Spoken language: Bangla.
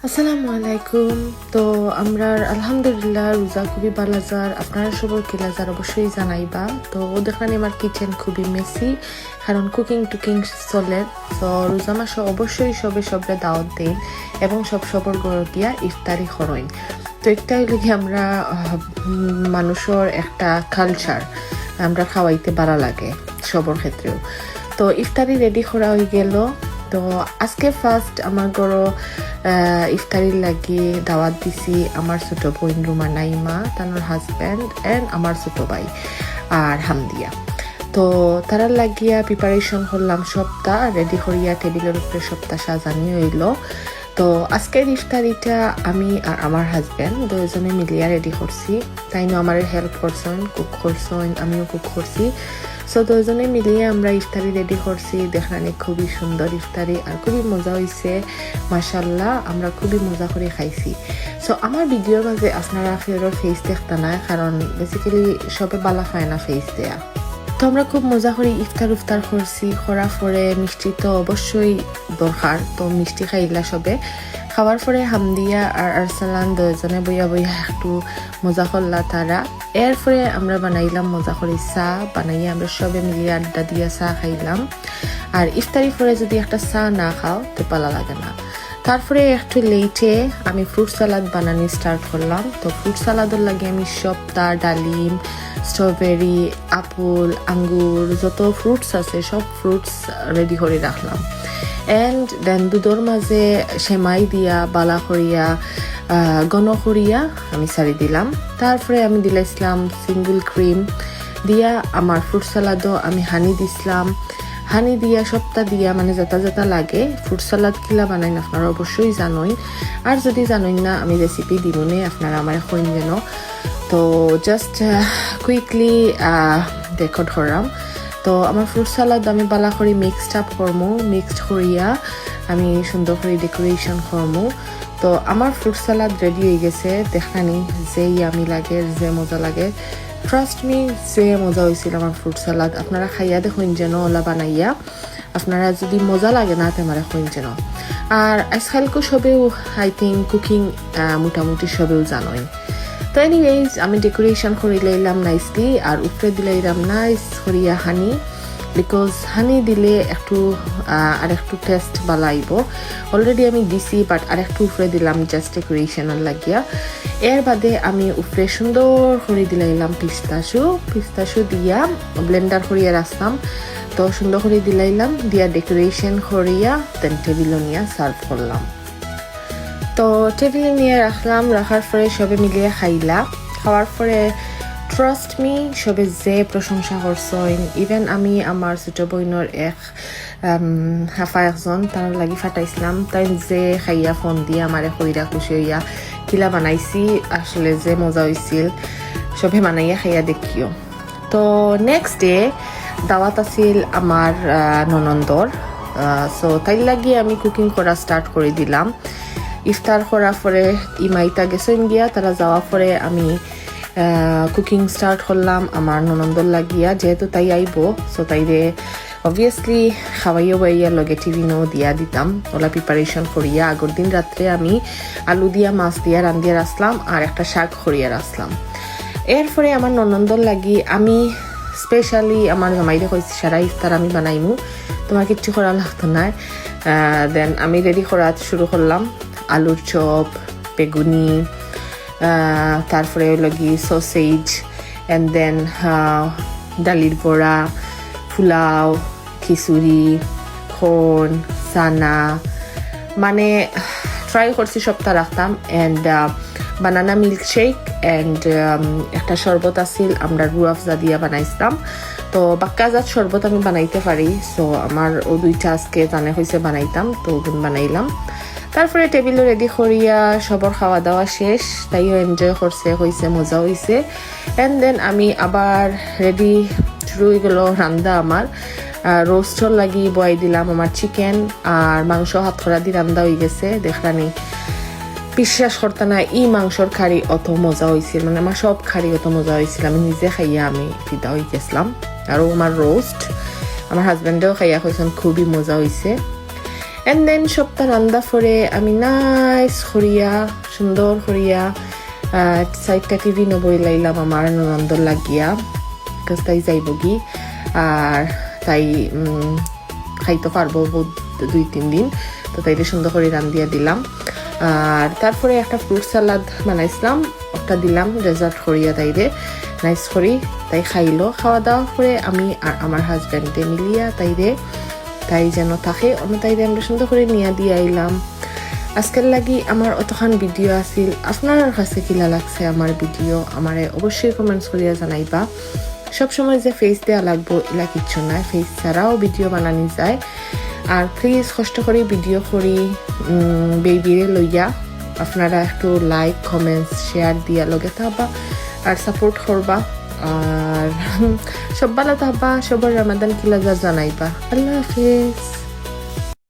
আসসালামু আলাইকুম। তো আমরা আলহামদুলিল্লাহ রোজা খুবই ভালো যার, আপনারা সবার কিলা যার অবশ্যই জানাইবা। তো দেখেন আমার কিচেন খুবই মেসি, কারণ কুকিং চলে। তো রোজা মাসে অবশ্যই সবে দাওয়াত দেন এবং সবর ঘর গিয়া ইফতারি করেন। তো একটাই লাগে আমরা মানুষের একটা কালচার, আমরা খাওয়াইতে ভালো লাগে সবর ক্ষেত্রেও। তো ইফতারি রেডি করা হয়ে গেল। তো আজকে ফার্স্ট আমার গরো ইফতারির লাগি দাওয়াত দিছি আমার ছোট বোন রুমা নাইমা, তার হাজব্যান্ড এন্ড আমার ছোট ভাই আর হামদিয়া। তো তারা লাগিয়া প্রিপারেশন করলাম, সবটা রেডি করিয়া টেবিলের উপরে সবটা সাজানি হইল। তো আজকের ইফতারিটা আমি আর আমার হাজব্যান্ড দুজনে মিলিয়া রেডি করছি। তাইনো আমার হেল্প করছেন, কুক করছেন, আমিও কুক করছি। সো দুজনে মিলিয়ে আমরা ইফতারি রেডি করছি। দেখানি খুবই সুন্দর ইফতারি আর খুবই মজা হয়েছে মাশাল্লাহ, আমরা খুবই মজা করে খাইছি। সো আমার ভিডিওর মাঝে আপনারা ফেরোর ফেস দেখতে না, কারণ বেসিক্যালি সবে বালা খায় না ফেস দেয়া। তো আমরা খুব মজা করে ইফতার করছি। করার পরে মিষ্টি তো অবশ্যই দরকার, তো মিষ্টি খাইলা সবে। খাওয়ার পরে হামদিয়া আর আরসালান দুজনে বইয়া একটু মজা করলা তারা। এরপরে আমরা বানাইলাম মজা করে চা বানাইয়া আমরা সবে মিলিয়ে আড্ডা দিয়া চা খাইলাম। আর ইফতারি পরে যদি একটা চা না খাও তো ভালো লাগে না। তারপরে একটু লেটে আমি ফ্রুট সালাদ বানানো স্টার্ট করলাম। তো ফ্রুট সালাদের লাগে আমি সবটা ডালিম, স্ট্রবেরি, আপেল, আঙ্গুর, যত ফ্রুটস আছে সব ফ্রুটস রেডি করে রাখলাম। এন্ড দেন দুধের মাঝে সেমাই দিয়া বালা করিয়া ঘন করিয়া আমি সারি দিলাম। তারপরে আমি দিলাইছিলাম সিঙ্গল ক্রিম দিয়া। আমার ফ্রুট সালাদও আমি হানি দিছিলাম, হানি দিয়া সবটা দিয়া মানে যেটা লাগে। ফ্রুট সালাদ কিলা বানাইন আপনারা অবশ্যই জানোই, আর যদি জানোই না আমি রেসিপি দিবনে আপনারা আমার কইন যেন। তো জাস্ট কুইকলি দেখো ধরাম। তো আমার ফ্রুট সালাদ আমি বালা করে মিক্সড আপ করমু, মিক্সড করিয়া আমি সুন্দর করে ডেকোরেশন করমু। তো আমার ফ্রুট সালাদ রেডি হয়ে গেছে। দেখানি যে ইয়ামি লাগে, যে মজা লাগে। ট্রাস্ট মি, যে মজা হয়েছিল আমার ফ্রুট সালাদ। আপনারা খাইয়া দেখুন যেন ওলা বানাইয়া, আপনারা যদি মজা লাগে না তেমারা খুঁজ যেন। আর আজকালকে সবেও আই থিঙ্ক কুকিং মোটামুটি সবেও জানোই। তো এনিওয়েজ আমি ডেকোরেশন করে লাইলাম নাইসলি, আর উপরে দিলাইলাম নাইস করিয়া হানি, বিকজ হানি দিলে একটু আর একটু টেস্ট বালাইব। অলরেডি আমি দিছি, বাট আর একটু উপরে দিলাম জাস্ট ডেকোরেশনের লাগিয়া। এর বাদে আমি উপরে সুন্দর করে দিলাইলাম পিস্তাশু দিয়া ব্লেন্ডার করিয়া রাখলাম। তো সুন্দর করে দিলাইলাম দিয়া ডেকোরেশন করিয়া দেন টেবিলও নিয়ে সার্ভ করলাম। তো টেবিলে নিয়ে রাখলাম, রাখার পরে সবে মিলিয়ে খাইলা। খাওয়ার পরে ট্রাস্ট মি সবে যে প্রশংসা করছেন। ইভেন আমি আমার ছোট বোনের হাফা একজন তার লাগি ফাটাইছিলাম, তাই যে খাইয়া ফোন দিয়ে আমারে কইরা খুশি হইয়া কিলা বানাইছি, আসলে যে মজা হয়েছিল সবে বানাইয়া খাইয়া দেখিও। তো নেক্সট ডে দাওয়াত আছিল আমার ননন্দর। সো তাই লাগিয়ে আমি কুকিং করা স্টার্ট করে দিলাম। ইফতার করার পরে ইমাইতা গেছেন গিয়া, তারা যাওয়ার পরে আমি কুকিং স্টার্ট করলাম আমার ননন্দর লাগিয়া, যেহেতু তাই আইব। সো তাইরে অবভিয়াসলি খাওয়াইও বাইয়া লগে টিফিনও দিয়া দিতাম। ওলা প্রিপারেশন করিয়া আগের দিন রাত্রে আমি আলু দিয়া মাছ দিয়া রান্ধিয়া রাখলাম আর একটা শাক করিয়া রাখলাম। এরপরে আমার ননন্দর লাগি আমি স্পেশালি আমার জামাইরে কইছি সারা ইফতার আমি বানাইমু, তোমার কিচ্ছু করা লাগতো না। দেন আমি রেডি করা শুরু করলাম, আলুর চপ, বেগুনি, তারপরে লাগি সসেজ, এন্ড দেন ডালির বড়া, পোলাও, খিচুড়ি, খন, সানা, মানে ট্রাই করছি সবটা রাখতাম। এন্ড বানানা মিল্কশেক এন্ড একটা শরবত আছিল, আমরা রুয়াফজা দিয়া বানাইছিলাম। তো বাক্কাজাত শরবত আমি বানাইতে পারি, সো আমার ও দুইটা আজকে জানে হয়েছে বানাইতাম, তো ওগুন বানাইলাম। তারপরে টেবিলও রেডি করিয়া সবর খাওয়া দাওয়া শেষ, তাইও এনজয় করছে, হয়েছে মজা হয়েছে। এন্ড দেন আমি আবার রেডি শুরু হয়ে গেল রান্দা। আমার রোস্টর লাগি বয়াই দিলাম আমার চিকেন আর মাংস হাত খরা দিয়ে রান্দা হয়ে গেছে। দেখলানি বিশ্বাস করতে না, এই মাংসর খাড়ি অত মজা হয়েছিল, মানে আমার সব খাড়ি অত মজা হয়েছিল, আমি নিজে খাইয়া আমি ফিদা হয়ে গেছিলাম। আরও আমার রোস্ট আমার হাজব্যান্ডেও খাইয়া কইছেন খুবই মজা হয়েছে। এন্ড দেন সবটা রান্দা পরে আমি নাইস করিয়া সুন্দর করিয়া সাইডটা টিভি নবই লাইলাম আমার ননন্দর লাগিয়া, বিকজ তাই যাইব কি আর তাই খাইতে পারবো 2-3 দিন, তো তাইলে সুন্দর করে রান্ধিয়া দিলাম। আর তারপরে একটা ফ্রুট সালাদ বানাইছিলাম, ওটা দিলাম ডেজার্ট করিয়া তাইরে নাইস করি, তাই খাইলো। খাওয়া দাওয়া করে আমি আর আমার হাজব্যান্ডে মিলিয়া তাই যেন থাকে অন্য তাইরে আমরা সুন্দর করে নিয়ে দিয়ে আইলাম। আজকের লাগি আমার অতখান ভিডিও আছিল, আপনার কাছে কিলা লাগছে আমার ভিডিও আমারে অবশ্যই কমেন্টস করিয়া জানাইবা। সবসময় যে ফেস দেওয়া লাগবো এলা কিচ্ছু নাই, ফেস ছাড়াও ভিডিও বানানি যায়। আর প্লিজ কষ্ট করে ভিডিও করি বেবিরে লইয়া আপনারা একটু লাইক কমেন্টস শেয়ার দিয়া লগে থাকবা আর সাপোর্ট করবা। আর সব ভালো থাকবা, সবার রমাদান কিলা জানাইবা। আল্লাহ হাফেজ।